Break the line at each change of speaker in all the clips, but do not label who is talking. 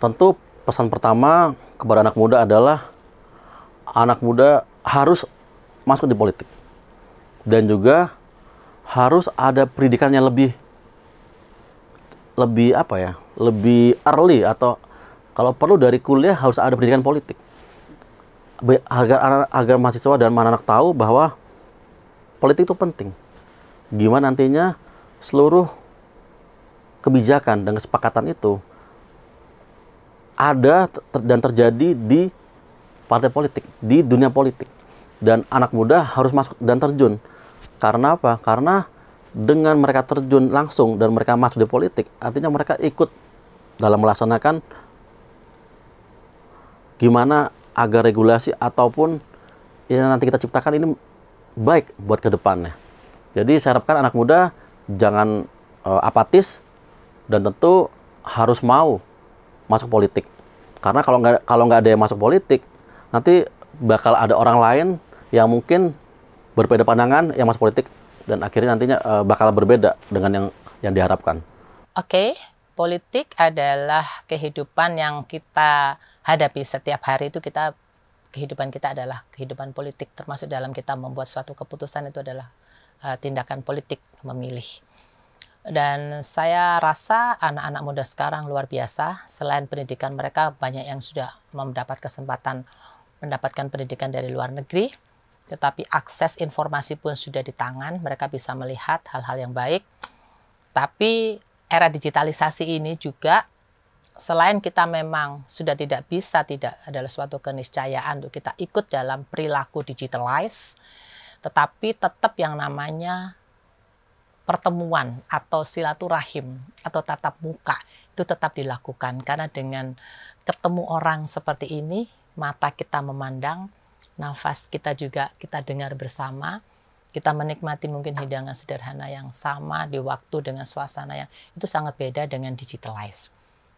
Tentu pesan pertama kepada anak muda adalah anak muda harus masuk di politik. Dan juga harus ada pendidikan yang lebih apa ya? Lebih early, atau kalau perlu dari kuliah harus ada pendidikan politik. Agar mahasiswa dan anak-anak tahu bahwa politik itu penting. Gimana nantinya seluruh kebijakan dan kesepakatan itu ada dan terjadi di partai politik, di dunia politik. Dan anak muda harus masuk dan terjun. Karena apa? Karena dengan mereka terjun langsung dan mereka masuk di politik, artinya mereka ikut dalam melaksanakan gimana agar regulasi ataupun yang nanti kita ciptakan ini baik buat ke depannya. Jadi saya harapkan anak muda jangan apatis dan tentu harus mau masuk politik. Karena kalau nggak ada yang masuk politik, nanti bakal ada orang lain yang mungkin berbeda pandangan yang masuk politik dan akhirnya nantinya bakal berbeda dengan yang diharapkan.
Oke, politik adalah kehidupan yang kita hadapi setiap hari. Kehidupan kita adalah kehidupan politik, termasuk dalam kita membuat suatu keputusan itu adalah tindakan politik, memilih. Dan saya rasa anak-anak muda sekarang luar biasa. Selain pendidikan, mereka banyak yang sudah mendapat kesempatan mendapatkan pendidikan dari luar negeri, tetapi akses informasi pun sudah di tangan, mereka bisa melihat hal-hal yang baik. Tapi era digitalisasi ini juga, selain kita memang sudah tidak adalah suatu keniscayaan untuk kita ikut dalam perilaku digitalize, tetapi tetap yang namanya pertemuan atau silaturahim atau tatap muka itu tetap dilakukan. Karena dengan ketemu orang seperti ini, mata kita memandang, nafas kita juga kita dengar bersama, kita menikmati mungkin hidangan sederhana yang sama di waktu dengan suasana yang itu sangat beda dengan digitalize.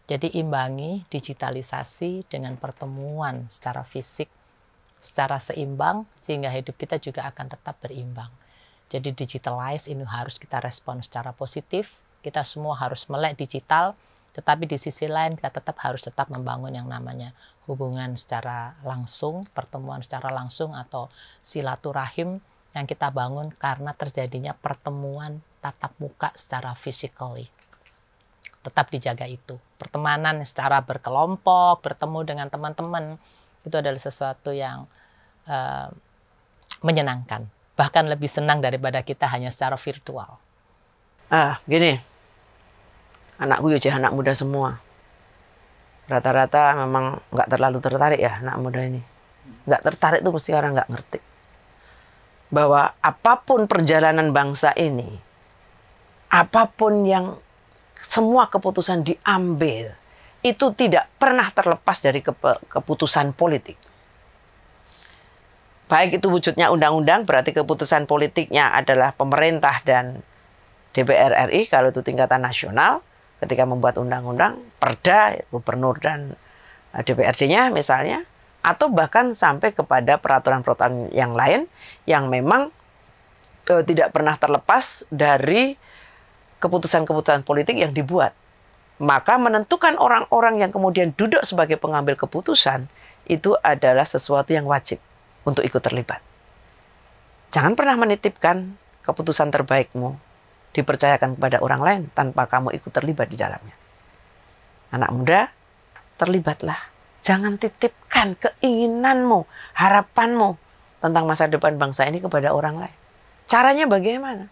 Jadi imbangi digitalisasi dengan pertemuan secara fisik, secara seimbang, sehingga hidup kita juga akan tetap berimbang. Jadi digitalize ini harus kita respon secara positif, kita semua harus melek digital, tetapi di sisi lain kita harus tetap membangun yang namanya hubungan secara langsung, pertemuan secara langsung atau silaturahim yang kita bangun karena terjadinya pertemuan tatap muka secara physically. Tetap dijaga itu. Pertemanan secara berkelompok, bertemu dengan teman-teman, itu adalah sesuatu yang menyenangkan. Bahkan lebih senang daripada kita hanya secara virtual.
Gini, anakku ya anak muda semua. Rata-rata memang nggak terlalu tertarik ya anak muda ini. Nggak tertarik tuh mesti orang nggak ngerti. Bahwa apapun perjalanan bangsa ini, apapun yang semua keputusan diambil, itu tidak pernah terlepas dari keputusan politik. Baik itu wujudnya undang-undang, berarti keputusan politiknya adalah pemerintah dan DPR RI, kalau itu tingkatan nasional, ketika membuat undang-undang, perda, gubernur dan DPRD-nya misalnya, atau bahkan sampai kepada peraturan-peraturan yang lain yang memang tidak pernah terlepas dari keputusan-keputusan politik yang dibuat. Maka menentukan orang-orang yang kemudian duduk sebagai pengambil keputusan itu adalah sesuatu yang wajib untuk ikut terlibat. Jangan pernah menitipkan keputusan terbaikmu dipercayakan kepada orang lain tanpa kamu ikut terlibat di dalamnya. Anak muda, terlibatlah. Jangan titipkan keinginanmu, harapanmu tentang masa depan bangsa ini kepada orang lain. Caranya bagaimana?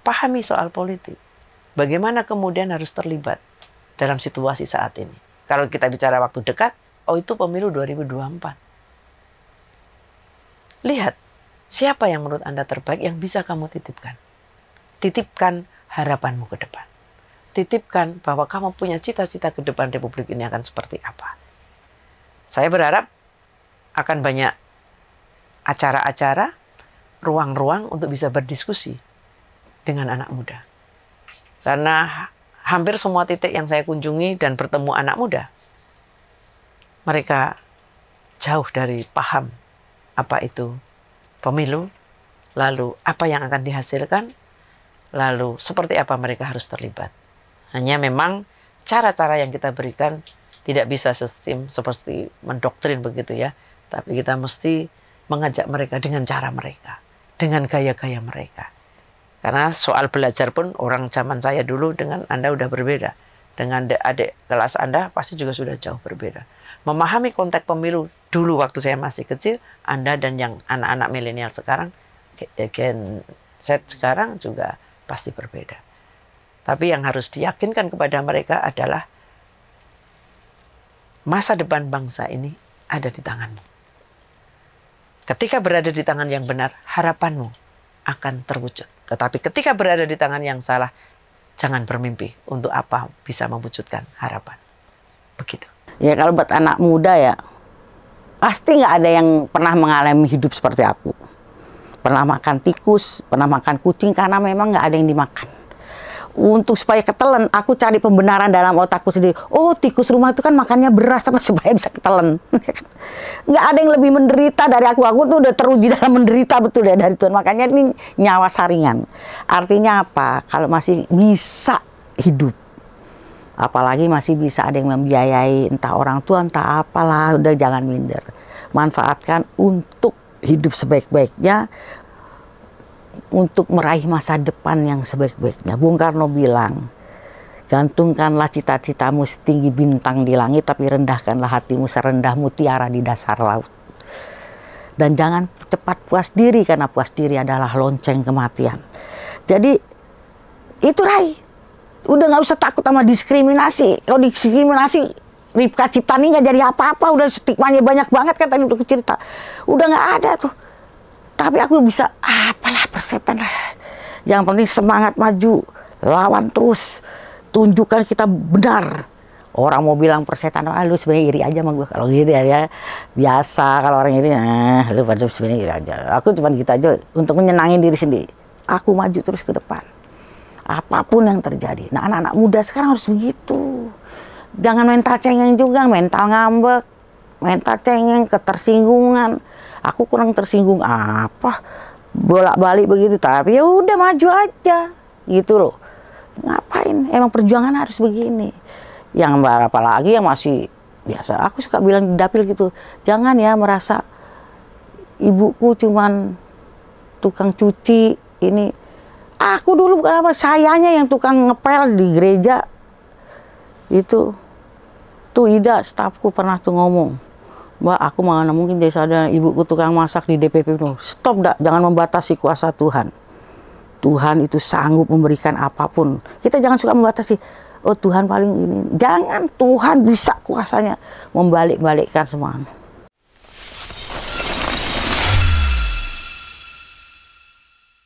Pahami soal politik. Bagaimana kemudian harus terlibat dalam situasi saat ini. Kalau kita bicara waktu dekat, itu pemilu 2024. Lihat, siapa yang menurut Anda terbaik yang bisa kamu titipkan. Titipkan harapanmu ke depan. Titipkan bahwa kamu punya cita-cita ke depan Republik ini akan seperti apa. Saya berharap akan banyak acara-acara, ruang-ruang untuk bisa berdiskusi dengan anak muda. Karena hampir semua titik yang saya kunjungi dan bertemu anak muda, mereka jauh dari paham apa itu pemilu, lalu apa yang akan dihasilkan, lalu seperti apa mereka harus terlibat. Hanya memang cara-cara yang kita berikan Tidak bisa sistem seperti mendoktrin begitu ya. Tapi kita mesti mengajak mereka dengan cara mereka, dengan gaya-gaya mereka. Karena soal belajar pun orang zaman saya dulu dengan Anda udah berbeda. Dengan adik kelas Anda pasti juga sudah jauh berbeda. Memahami konteks pemilu dulu waktu saya masih kecil, Anda dan yang anak-anak milenial sekarang, Gen Z sekarang juga pasti berbeda. Tapi yang harus diyakinkan kepada mereka adalah masa depan bangsa ini ada di tanganmu. Ketika berada di tangan yang benar, harapanmu akan terwujud. Tetapi ketika berada di tangan yang salah, jangan bermimpi untuk apa bisa mewujudkan harapan. Begitu.
Ya kalau buat anak muda ya, pasti nggak ada yang pernah mengalami hidup seperti aku. Pernah makan tikus, pernah makan kucing, karena memang nggak ada yang dimakan. Untuk supaya ketelen, aku cari pembenaran dalam otakku sendiri. Oh, tikus rumah itu kan makannya beras apa supaya bisa ketelen. Nggak ada yang lebih menderita dari aku. Aku tuh udah teruji dalam menderita betul ya dari Tuhan. Makanya ini nyawa saringan. Artinya apa? Kalau masih bisa hidup, apalagi masih bisa ada yang membiayai, entah orang tua, entah apalah, udah jangan minder. Manfaatkan untuk hidup sebaik-baiknya, untuk meraih masa depan yang sebaik-baiknya. Bung Karno bilang, gantungkanlah cita-citamu setinggi bintang di langit, tapi rendahkanlah hatimu serendah mutiara di dasar laut. Dan jangan cepat puas diri, karena puas diri adalah lonceng kematian. Jadi, itu raih. Udah nggak usah takut sama diskriminasi. Kalau diskriminasi, Ripka Ciptani nggak jadi apa-apa. Udah stigmanya banyak banget kan tadi udah cerita. Udah nggak ada tuh. Tapi aku bisa, apalah persetan lah. Yang penting semangat maju, lawan terus, tunjukkan kita benar. Orang mau bilang persetan, lu sebenarnya iri aja sama gue. Kalau gitu ya, biasa kalau orang iri, lu pada sebenarnya iri aja. Aku cuma gitu aja untuk menyenangin diri sendiri. Aku maju terus ke depan. Apapun yang terjadi. Nah, anak-anak muda sekarang harus begitu. Jangan mental cengeng juga, mental ngambek, mental cengeng, ketersinggungan. Aku kurang tersinggung apa, bolak-balik begitu, tapi ya udah maju aja gitu loh. Ngapain, emang perjuangan harus begini. Yang berapa lagi yang masih biasa, aku suka bilang di dapil gitu, jangan ya merasa ibuku cuman tukang cuci ini. Aku dulu bukan apa, sayanya yang tukang ngepel di gereja itu. Tuh Ida stafku pernah tuh ngomong, Mbak, aku mana mungkin jadi sadar ibuku tukang masak di DPP. Stop, dak, jangan membatasi kuasa Tuhan. Tuhan itu sanggup memberikan apapun. Kita jangan suka membatasi. Oh, Tuhan paling ini. Jangan, Tuhan bisa kuasanya membalik-balikkan semua.